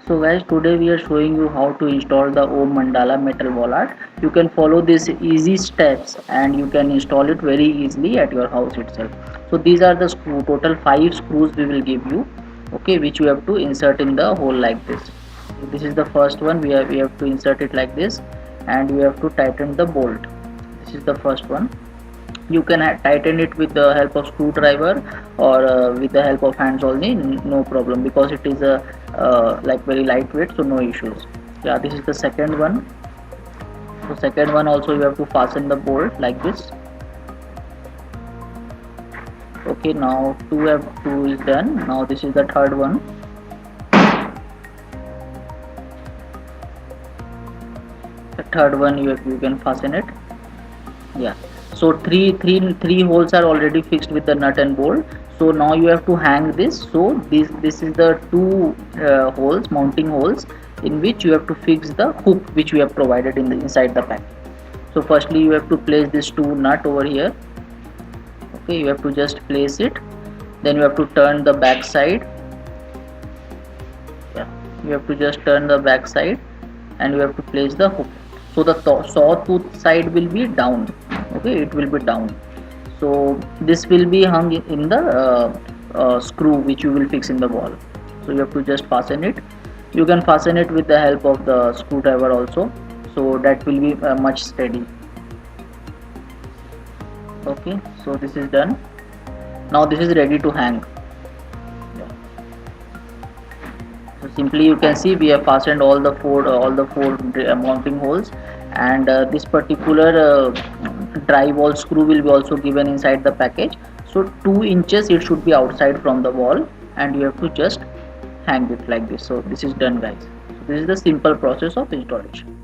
So guys, today we are showing you how to install the Om Mandala metal wall art. You can follow these easy steps and you can install it very easily at your house itself. So these are the total 5 screws we will give you, okay, which you have to insert in the hole like this. This is the first one. We have to insert it like this, and we have to tighten the bolt. This is the first one. You can tighten it with the help of screwdriver or with the help of hands only, no problem, because it is a like very lightweight, so no issues. Yeah, this is the second one. So second one also you have to fasten the bolt like this. Okay, now two is done. Now this is the third one. The third one you can fasten it. Yeah, so three holes are already fixed with the nut and bolt. So now you have to hang this. So this is the two holes, mounting holes, in which you have to fix the hook which we have provided in the inside the pack. So firstly you have to place this two nut over here. Okay, you have to just place it, then you have to turn the back side. Yeah, you have to just turn the back side and you have to place the hook. So the sawtooth side will be down. Okay, it will be down. So this will be hung in the screw which you will fix in the wall. So you have to just fasten it. You can fasten it with the help of the screwdriver also, so that will be much steady. Okay, so this is done. Now this is ready to hang. So simply you can see we have fastened all the four mounting holes, and this particular drywall screw will be also given inside the package. So 2 inches it should be outside from the wall, and you have to just hang it like this. So this is done guys. So this is the simple process of installation.